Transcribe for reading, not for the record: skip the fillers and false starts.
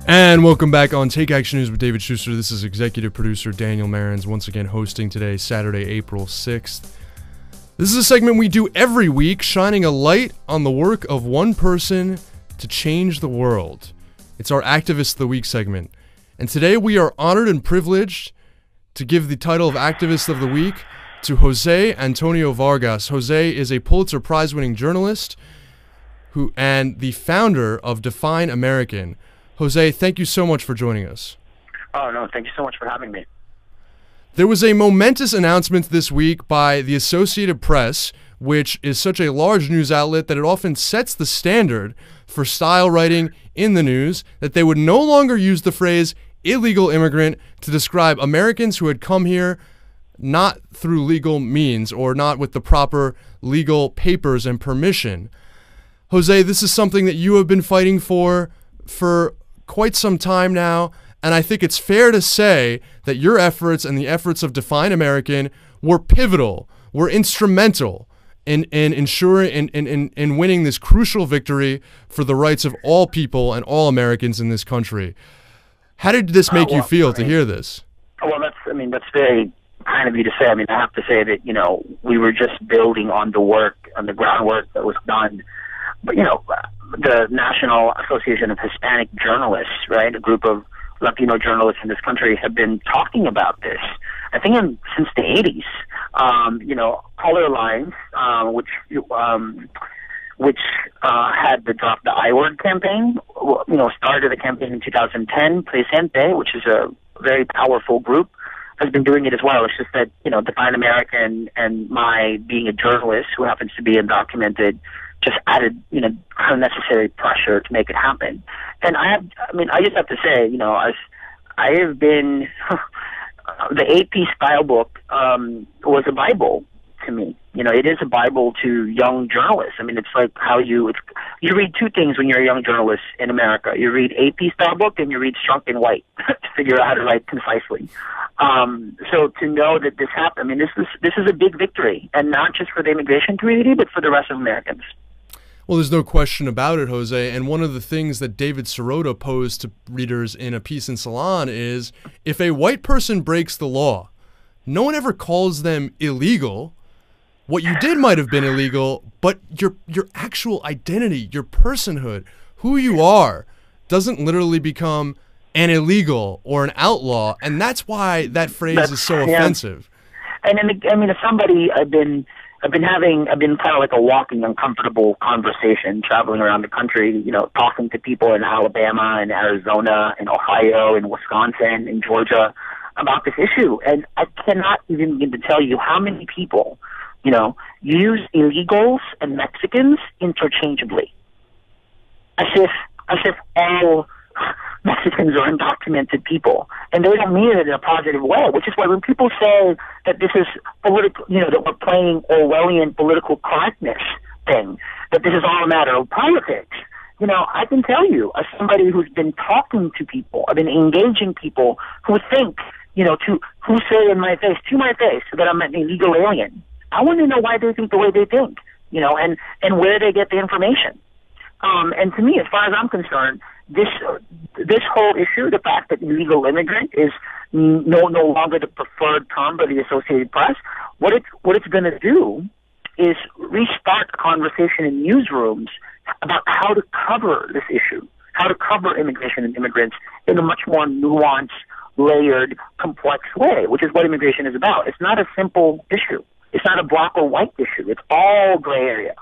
And welcome back on Take Action News with David Shuster. This is executive producer Daniel Marins, once again hosting today, Saturday, April 6th. This is a segment we do every week, shining a light on the work of one person to change the world. It's our Activist of the Week segment. And today we are honored and privileged to give the title of Activist of the Week to Jose Antonio Vargas. Jose is a Pulitzer Prize-winning journalist and the founder of Define American. Jose, thank you so much for joining us. Oh, no, thank you so much for having me. There was a momentous announcement this week by the Associated Press, which is such a large news outlet that it often sets the standard for style writing in the news, that they would no longer use the phrase illegal immigrant to describe Americans who had come here not through legal means or not with the proper legal papers and permission. Jose, this is something that you have been fighting for quite some time now, and I think it's fair to say that your efforts and the efforts of Define American were pivotal, were instrumental in ensuring in winning this crucial victory for the rights of all people and all Americans in this country. How did this make you feel to hear this? Well, that's very kind of you to say. I mean, I have to say that, we were just building on the groundwork that was done. But, the National Association of Hispanic Journalists, right, a group of Latino journalists in this country, have been talking about this, I think, since the 80s. Color Lines, which had the Drop the I-Word campaign, started the campaign in 2010. Presente, which is a very powerful group, has been doing it as well. It's just that, Define American and my being a journalist who happens to be undocumented just added, unnecessary pressure to make it happen. And I just have to say, I have been, the AP style book was a Bible to me. It is a Bible to young journalists. I mean, it's like how you read two things when you're a young journalist in America. You read AP style book and you read Strunk and White to figure out how to write concisely. So to know that this happened, I mean, this is a big victory, and not just for the immigration community, but for the rest of Americans. Well, there's no question about it, Jose. And one of the things that David Sirota posed to readers in a piece in Salon is, if a white person breaks the law, no one ever calls them illegal. What you did might have been illegal, but your actual identity, your personhood, who you are, doesn't literally become an illegal or an outlaw. And that's why that phrase is so offensive. And as somebody, I've been kind of like a walking uncomfortable conversation, traveling around the country, talking to people in Alabama and Arizona and Ohio and Wisconsin and Georgia about this issue. And I cannot even begin to tell you how many people, use illegals and Mexicans interchangeably. As if all Mexicans are undocumented people, and they don't mean it in a positive way, which is why when people say that this is political, that we're playing Orwellian political correctness thing, that this is all a matter of politics, I can tell you, as somebody who's been talking to people, I've been engaging people who think, who say to my face that I'm an illegal alien. I want to know why they think the way they think, and where they get the information. And to me, as far as I'm concerned, this whole issue, the fact that illegal immigrant is no longer the preferred term by the Associated Press, what it's going to do is restart the conversation in newsrooms about how to cover this issue, how to cover immigration and immigrants in a much more nuanced, layered, complex way, which is what immigration is about. It's not a simple issue. It's not a black or white issue. It's all gray area.